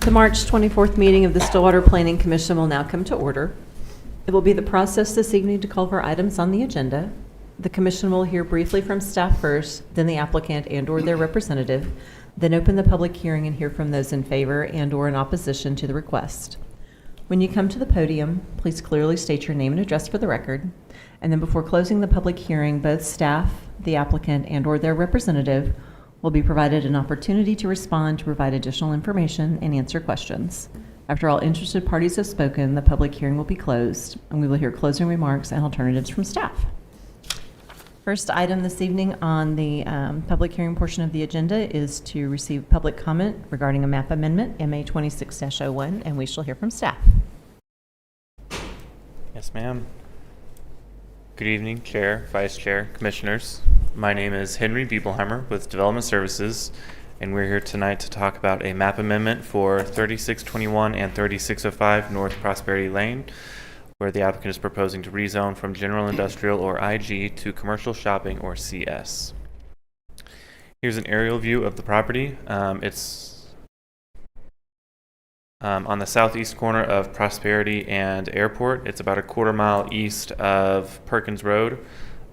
The March 24th meeting of the Stillwater Planning Commission will now come to order. It will be the process this evening to call for items on the agenda. The commission will hear briefly from staff first, then the applicant and/or their representative, then open the public hearing and hear from those in favor and/or in opposition to the request. When you come to the podium, please clearly state your name and address for the record. And then before closing the public hearing, both staff, the applicant, and/or their representative will be provided an opportunity to respond, to provide additional information, and answer questions. After all interested parties have spoken, the public hearing will be closed, and we will hear closing remarks and alternatives from staff. First item this evening on the public hearing portion of the agenda is to receive public comment regarding a map amendment, MA 26-01, and we shall hear from staff. Yes, ma'am. Good evening, Chair, Vice Chair, Commissioners. My name is Henry Biebelheimer with Development Services, and we're here tonight to talk about a map amendment for 3621 and 3605 North Prosperity Lane, where the applicant is proposing to rezone from general industrial or IG to commercial shopping or CS. Here's an aerial view of the property. It's on the southeast corner of Prosperity and Airport. It's about a quarter-mile east of Perkins Road.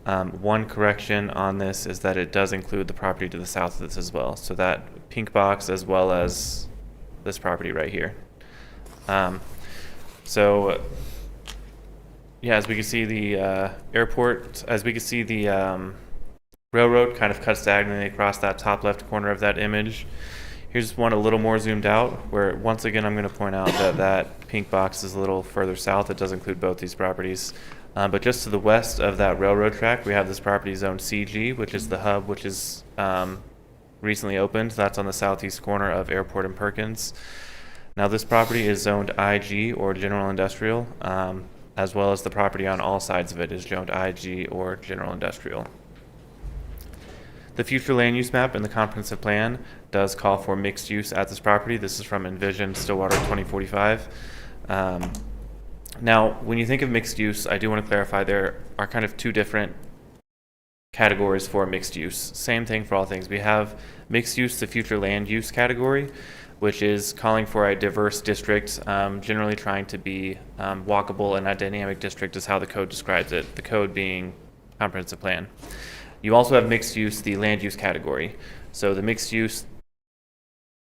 One correction on this is that it does include the property to the south of this as well. So that pink box as well as this property right here. Yeah, as we can see the airport, as we can see the railroad kind of cuts diagonally across that top left corner of that image. Here's one a little more zoomed out, where once again I'm going to point out that that pink box is a little further south. It does include both these properties. But just to the west of that railroad track, we have this property zone CG, which is the hub, which is recently opened. That's on the southeast corner of Airport and Perkins. Now this property is zoned IG or general industrial, as well as the property on all sides of it is zoned IG or general industrial. The future land use map in the comprehensive plan does call for mixed use at this property. This is from Envision Stillwater 2045. Now, when you think of mixed use, I do want to clarify there are kind of two different categories for mixed use. Same thing for all things. We have mixed use, the future land use category, which is calling for a diverse district, generally trying to be walkable, and a dynamic district is how the code describes it, the code being comprehensive plan. You also have mixed use, the land use category. So the mixed use,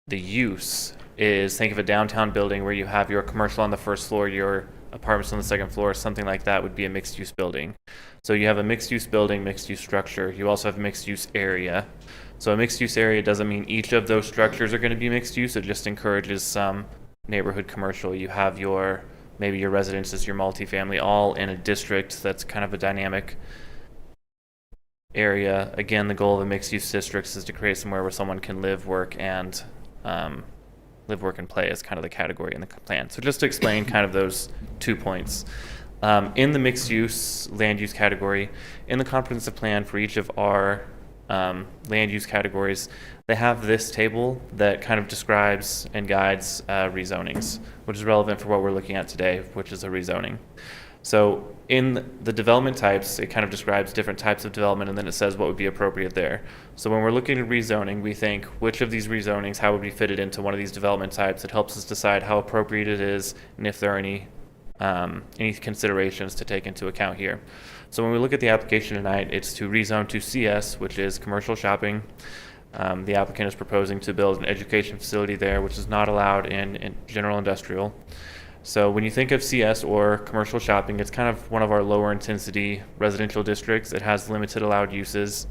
the use is, think of a downtown building where you have your commercial on the first floor, your apartments on the second floor, something like that would be a mixed use building. So you have a mixed use building, mixed use structure. You also have a mixed use area. So a mixed use area doesn't mean each of those structures are going to be mixed use. It just encourages some neighborhood commercial. You have maybe your residences, your multifamily, all in a district that's kind of a dynamic area. Again, the goal of a mixed-use districts is to create somewhere where someone can live, work, and play is kind of the category in the plan. So just to explain kind of those 2 points. In the mixed-use land use category, in the comprehensive plan for each of our land use categories, they have this table that kind of describes and guides rezonings, which is relevant for what we're looking at today, which is a rezoning. So in the development types, it kind of describes different types of development, and then it says what would be appropriate there. So when we're looking at rezoning, we think which of these rezonings, how would be fitted into one of these development types. It helps us decide how appropriate it is and if there are any considerations to take into account here. So when we look at the application tonight, it's to rezone to CS, which is commercial shopping. The applicant is proposing to build an education facility there, which is not allowed in general industrial. So when you think of CS or commercial shopping, it's kind of one of our lower intensity residential districts. It has limited allowed uses,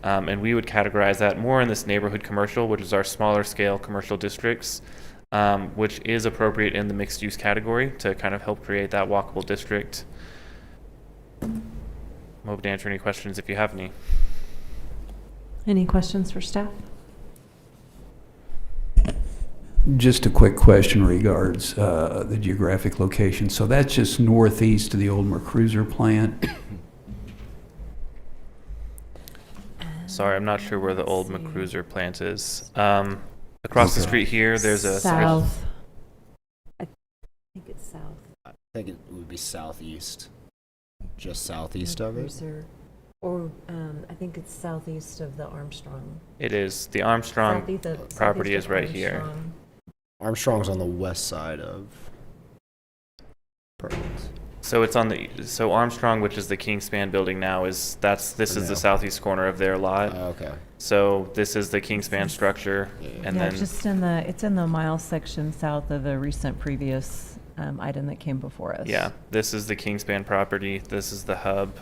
and we would categorize that more in this neighborhood commercial, which is our smaller scale commercial districts, which is appropriate in the mixed use category to kind of help create that walkable district. I'm open to answer any questions if you have any. Any questions for staff? Just a quick question regards the geographic location. So that's just northeast of the old McCruiser plant? Sorry, I'm not sure where the old McCruiser plant is. Across the street here, there's a... South. I think it's south. I think it would be southeast. Just southeast of it? Or I think it's southeast of the Armstrong. It is. The Armstrong property is right here. Armstrong's on the west side of Perkins. So it's on so Armstrong, which is the Kingspan building now, this is the No. southeast corner of their lot. Okay. So this is the Kingspan structure, and Yeah, then just it's in the mile section south of a recent previous item that came before us. yeah, this is the Kingspan property. This is the hub.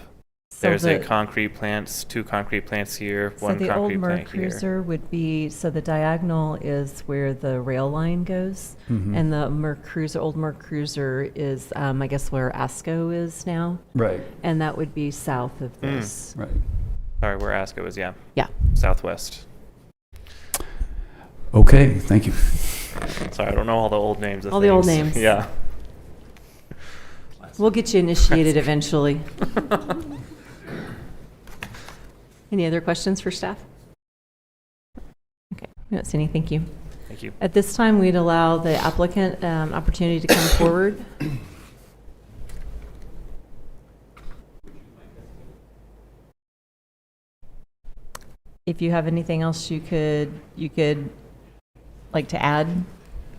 So There's the- two concrete plants here, So one the old concrete Mer plant here. Cruiser would be, so the diagonal is where the rail line goes, Mhm. and the old Mer Cruiser is, I guess, where ASCO is now, Right, and that would be south of this. right. Sorry, where ASCO is, yeah, Yeah. southwest. Okay, thank you. Sorry, I don't know all the old names of All the old things. names. Yeah. We'll get you initiated eventually. Any other questions for staff? Okay, we don't see any, thank you. Thank you. At this time, we'd allow the applicant opportunity to come forward. If you have anything else you could like to add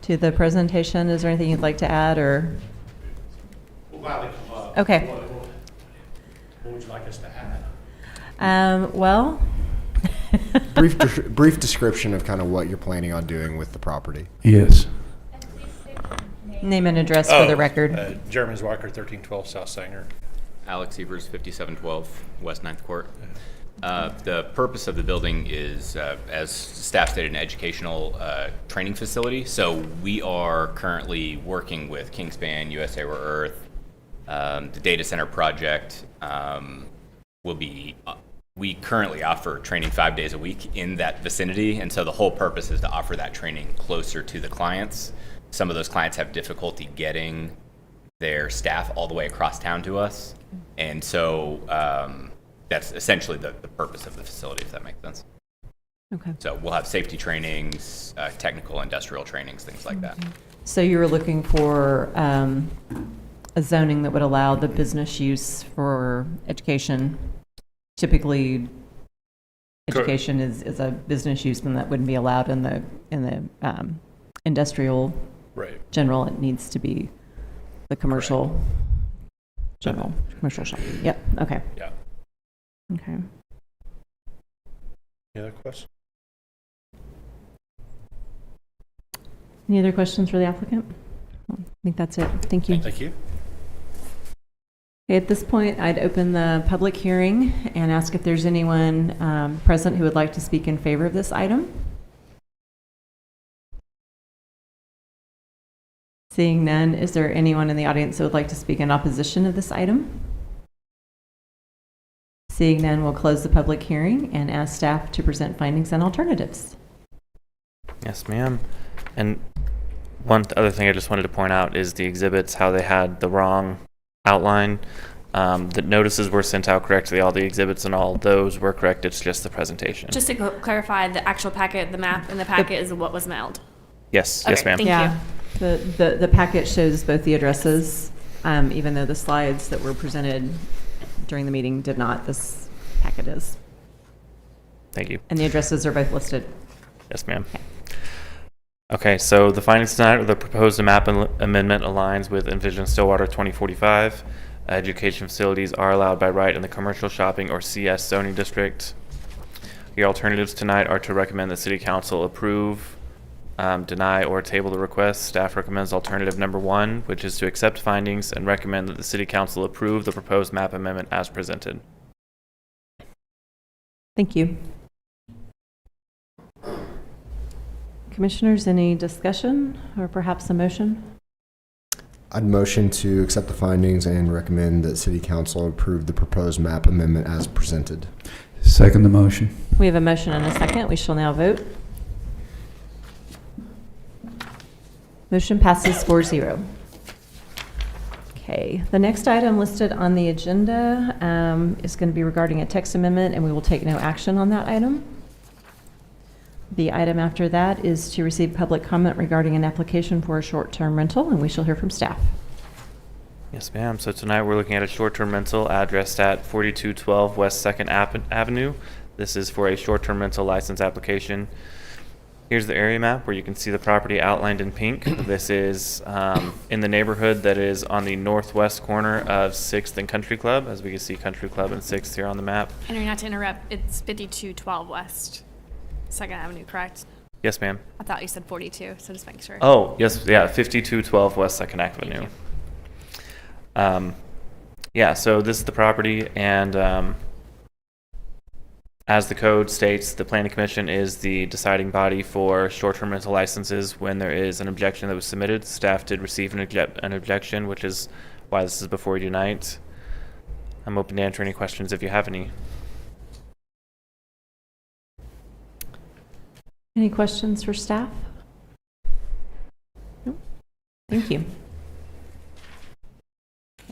to the presentation, is there anything you'd like to add, or? We'll gladly come up. Okay. What would you like us to add? Well. Brief description of kind of what you're planning on doing with the property. Yes. Name and address for the record. Jeremy Zwicker, 1312 South Sanger. Alex Evers, 5712 West 9th Court. The purpose of the building is, as staff stated, an educational training facility. So we are currently working with Kingspan, USA Rare Earth. The data center project will be, we currently offer training 5 days a week in that vicinity. And so the whole purpose is to offer that training closer to the clients. Some of those clients have difficulty getting their staff all the way across town to us. And so that's essentially the purpose of the facility, if that makes sense. Okay. So we'll have safety trainings, technical industrial trainings, things like that. So you were looking for a zoning that would allow the business use for education. Typically, education is a business use, and that wouldn't be allowed in the industrial Right. general. It needs to be the commercial general, commercial shopping. Yep, okay. Yeah. Okay. Any other questions? Any other questions for the applicant? I think that's it. Thank you. Thank you. Okay, at this point, I'd open the public hearing and ask if there's anyone present who would like to speak in favor of this item. Seeing none, is there anyone in the audience who would like to speak in opposition of this item? Seeing none, we'll close the public hearing and ask staff to present findings and alternatives. Yes, ma'am. And one other thing I just wanted to point out is the exhibits, how they had the wrong outline. The notices were sent out correctly, all the exhibits and all those were correct. It's just the presentation. Just to clarify, the actual packet, the map in the packet is what was mailed. Yes, Okay, yes, ma'am. thank Yeah, the packet shows both the addresses, even though the slides that were presented during the meeting did not. This packet is. Thank you. And the addresses are both listed. Yes, ma'am. Okay, so the findings tonight are the proposed map amendment aligns with Envision Stillwater 2045. Education facilities are allowed by right in the commercial shopping or CS zoning district. Your alternatives tonight are to recommend the City Council approve, deny, or table the request. Staff recommends alternative number 1, which is to accept findings and recommend that the City Council approve the proposed map amendment as presented. Thank you. Commissioners, any discussion or perhaps a motion? I'd motion to accept the findings and recommend that City Council approve the proposed map amendment as presented. Second the motion. We have a motion and a second. We shall now vote. Motion passes 4-0. Okay, the next item listed on the agenda is going to be regarding a text amendment, and we will take no action on that item. The item after that is to receive public comment regarding an application for a short-term rental, and we shall hear from staff. Yes, ma'am. So tonight we're looking at a short-term rental addressed at 4212 West 2nd Avenue. This is for a short-term rental license application. Here's the area map where you can see the property outlined in pink. This is in the neighborhood that is on the northwest corner of 6th and Country Club. As we can see, Country Club and 6th here on the map. Henry, not to interrupt, it's 5212 West 2nd Avenue, correct? Yes, ma'am. I thought you said 42, so just make sure. Oh, yes, yeah, 5212 West 2nd Avenue. Yeah, so this is the property, and as the code states, the Planning Commission is the deciding body for short-term rental licenses when there is an objection that was submitted. Staff did receive an objection, which is why this is before you tonight. I'm open to answer any questions if you have any. Any questions for staff? Nope. Thank you.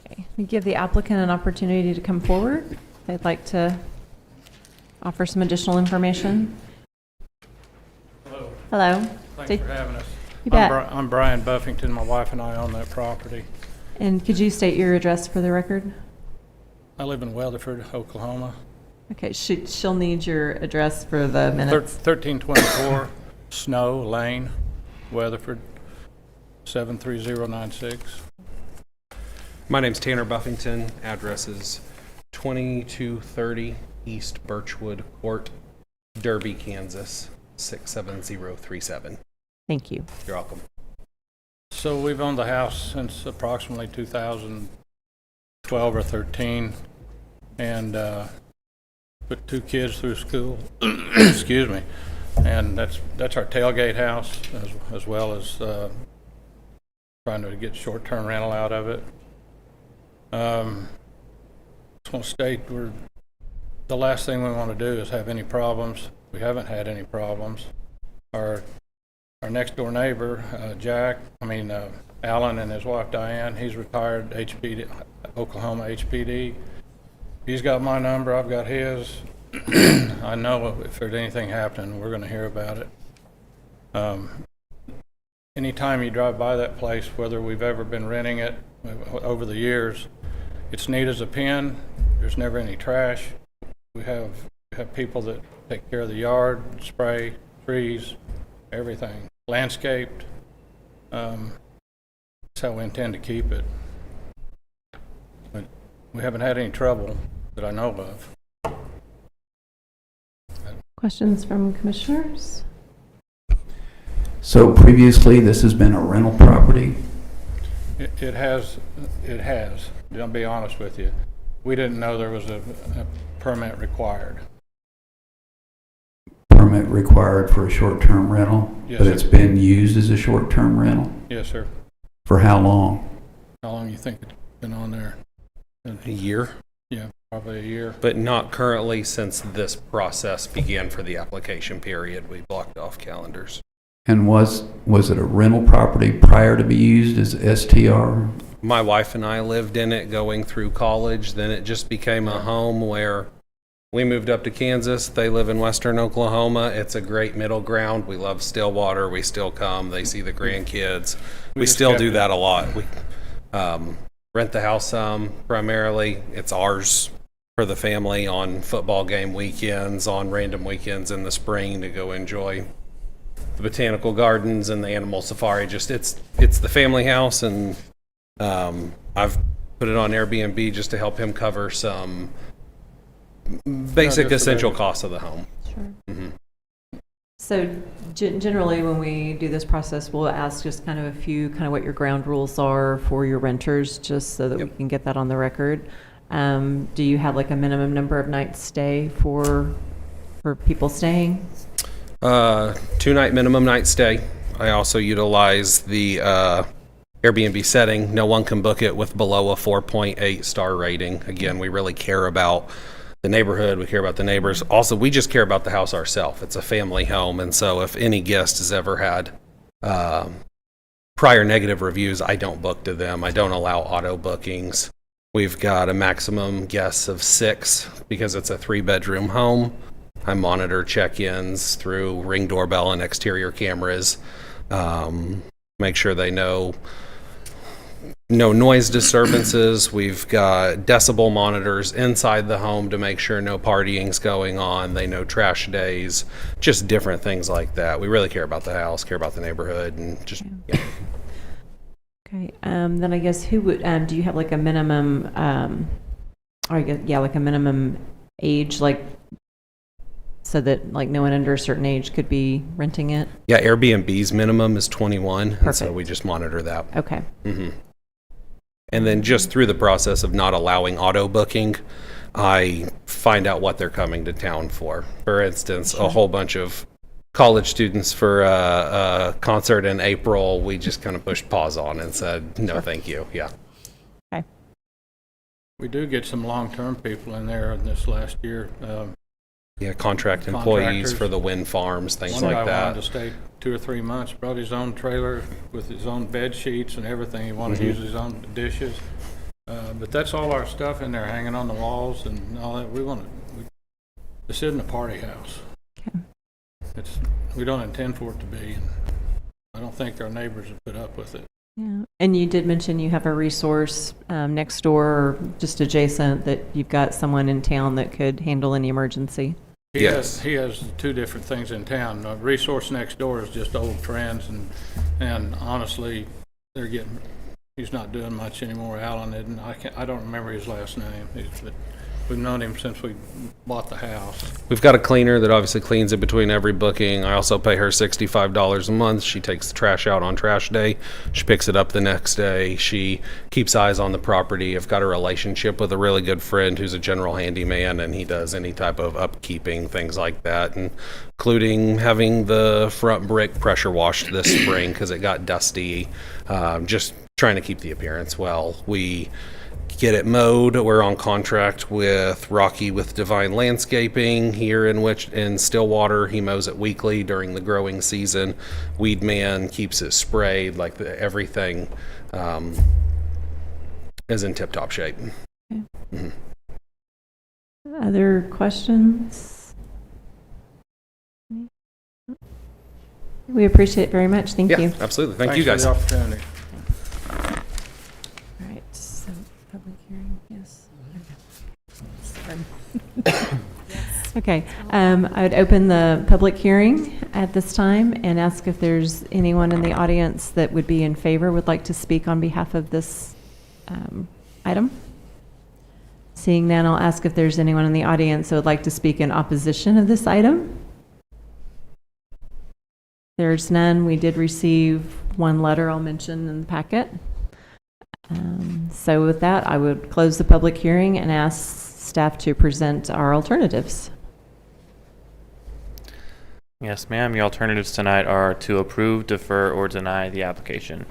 Okay, we give the applicant an opportunity to come forward. If they'd like to offer some additional information. Hello. Hello. Thanks State- for having us. You bet. I'm Brian Buffington. My wife and I own that property. And could you state your address for the record? I live in Weatherford, Oklahoma. Okay, she'll need your address for the minutes. 1324 Snow Lane, Weatherford, 73096. My name's Tanner Buffington. Address is 2230 East Birchwood Court, Derby, Kansas, 67037. Thank you. You're welcome. So we've owned the house since approximately 2012 or 13, and put 2 kids through school. Excuse me. And that's our tailgate house, as well as trying to get short-term rental out of it. Just want to state the last thing we want to do is have any problems. We haven't had any problems. Our next door neighbor, Alan, and his wife Diane, he's retired HPD, Oklahoma HPD. He's got my number, I've got his. I know if there's anything happening, we're going to hear about it. Anytime you drive by that place, whether we've ever been renting it over the years, it's neat as a pin. There's never any trash. We have people that take care of the yard, spray, trees, everything, landscaped. That's how we intend to keep it. But we haven't had any trouble that I know of. Questions from commissioners? So previously, this has been a rental property? It has. I'll be honest with you. We didn't know there was a permit required. Permit required for a short-term rental? Yes, But sir. it's been used as a short-term rental? Yes, sir. For how long? How long you think it's been on there? A year, Yeah, probably a year. but not currently since this process began for the application period. We blocked off calendars. And was it a rental property prior to be used as STR? My wife and I lived in it going through college. Then it just became a home where we moved up to Kansas. They live in western Oklahoma. It's a great middle ground. We love Stillwater. We still come. They see the grandkids. We just still kept do it. that a lot. We rent the house primarily. It's ours for the family on football game weekends, on random weekends in the spring to go enjoy the botanical gardens and the animal safari. Just it's the family house, and I've put it on Airbnb just to help him cover some basic just essential about- costs of the home. Sure. Mhm. So generally, when we do this process, we'll ask just kind of a few, kind of what your ground rules are for your renters, just so that we can get that on the record. Do you have like a minimum number of nights stay for people staying? 2-night minimum night stay. I also utilize the Airbnb setting. No one can book it with below a 4.8 star rating. Again, we really care about the neighborhood. We care about the neighbors. Also, we just care about the house ourselves. It's a family home. And so if any guest has ever had prior negative reviews, I don't book to them. I don't allow auto bookings. We've got a maximum guests of 6 because it's a 3-bedroom home. I monitor check-ins through Ring doorbell and exterior cameras. Make sure they know no noise disturbances. We've got decibel monitors inside the home to make sure no partying's going on. They know trash days, just different things like that. We really care about the house, care about the neighborhood, and just, yeah. Okay, then I guess who would, do you have like a minimum, or I guess, yeah, like a minimum age, like, so that like no one under a certain age could be renting it? Yeah, Airbnb's minimum is 21, and so Perfect. we just monitor that. Okay. And then just through the process of not allowing auto booking, I find out what they're coming to town for. For instance, a whole bunch of college students for a concert in April, we just kind of pushed pause on and said, no, thank you. Yeah. Okay. We do get some long-term people in there in this last year. Yeah, contract employees Contractors. for the wind farms, things One like guy that. wanted to stay 2 or 3 months, brought his own trailer with his own bed sheets and everything. He wanted to use his own dishes. But that's all our stuff in there hanging on the walls and all that. This isn't a party house. Okay. We don't intend for it to be, and I don't think our neighbors would put up with it. Yeah. And you did mention you have a resource next door or just adjacent that you've got someone in town that could handle any emergency. Yes. He has 2 different things in town. The resource next door is just old friends, and honestly, he's not doing much anymore. Alan isn't. I don't remember his last name. But we've known him since we bought the house. We've got a cleaner that obviously cleans it between every booking. I also pay her $65 a month. She takes the trash out on trash day. She picks it up the next day. She keeps eyes on the property. I've got a relationship with a really good friend who's a general handyman, and he does any type of upkeeping, things like that, including having the front brick pressure washed this spring because it got dusty. Just trying to keep the appearance well. We get it mowed. We're on contract with Rocky with Divine Landscaping here in Stillwater. He mows it weekly during the growing season. Weed Man keeps it sprayed. Like everything is in tip-top shape. Okay. Other questions? We appreciate it very much. Thank you. Absolutely. Thank Thanks you guys. for the opportunity. All right, so public hearing, yes. Okay, I would open the public hearing at this time and ask if there's anyone in the audience that would be in favor, would like to speak on behalf of this item. Seeing none, I'll ask if there's anyone in the audience that would like to speak in opposition of this item. There's none. We did receive one letter I'll mention in the packet. So with that, I would close the public hearing and ask staff to present our alternatives. Yes, ma'am. Your alternatives tonight are to approve, defer, or deny the application.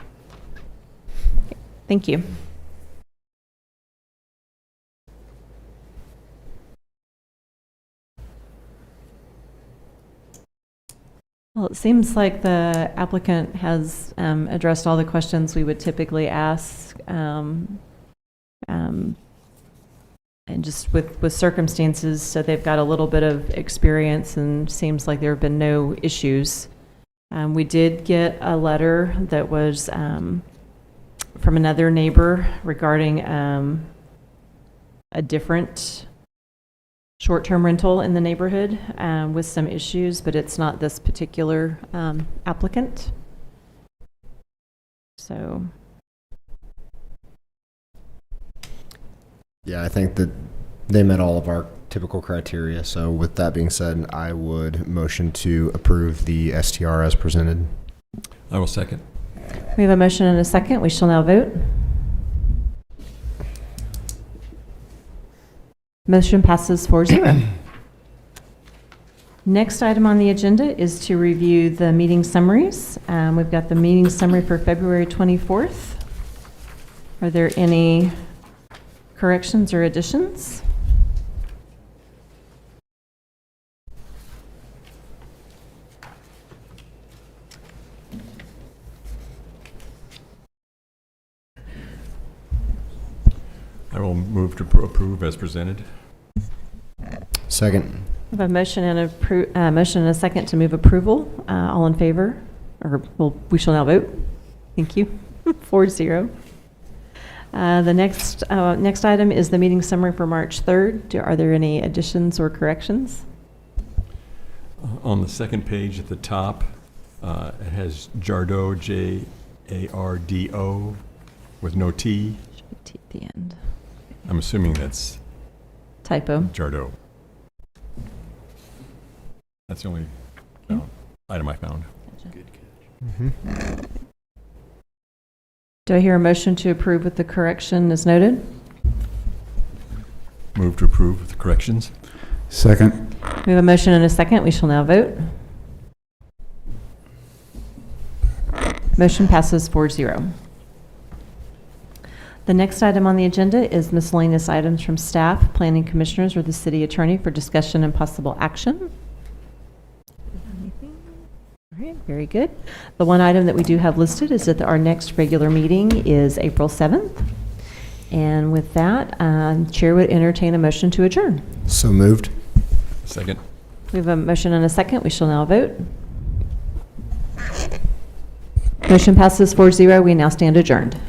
Thank you. Well, it seems like the applicant has addressed all the questions we would typically ask. And just with circumstances, so they've got a little bit of experience and seems like there have been no issues. We did get a letter that was from another neighbor regarding a different short-term rental in the neighborhood with some issues, but it's not this particular applicant. So. Yeah, I think that they met all of our typical criteria. So with that being said, I would motion to approve the STR as presented. I will second. We have a motion and a second. We shall now vote. Motion passes 4-0. Next item on the agenda is to review the meeting summaries. We've got the meeting summary for February 24th. Are there any corrections or additions? I will move to approve as presented. Second. We have a motion and a second to move approval. All in favor? Or, well, we shall now vote. Thank you. 4-0. The next item is the meeting summary for March 3rd. Are there any additions or corrections? On the second page at the top, it has Jardo, Jardo, with no T. Should be T at the end. I'm assuming that's Typo. Jardo. That's the only item I found. Do I hear a motion to approve with the correction as noted? Move to approve with the corrections. Second. We have a motion and a second. We shall now vote. Motion passes 4-0. The next item on the agenda is miscellaneous items from staff, planning commissioners, or the city attorney for discussion and possible action. All right, very good. The one item that we do have listed is that our next regular meeting is April 7th. And with that, Chair would entertain a motion to adjourn. So moved. Second. We have a motion and a second. We shall now vote. Motion passes 4-0. We now stand adjourned.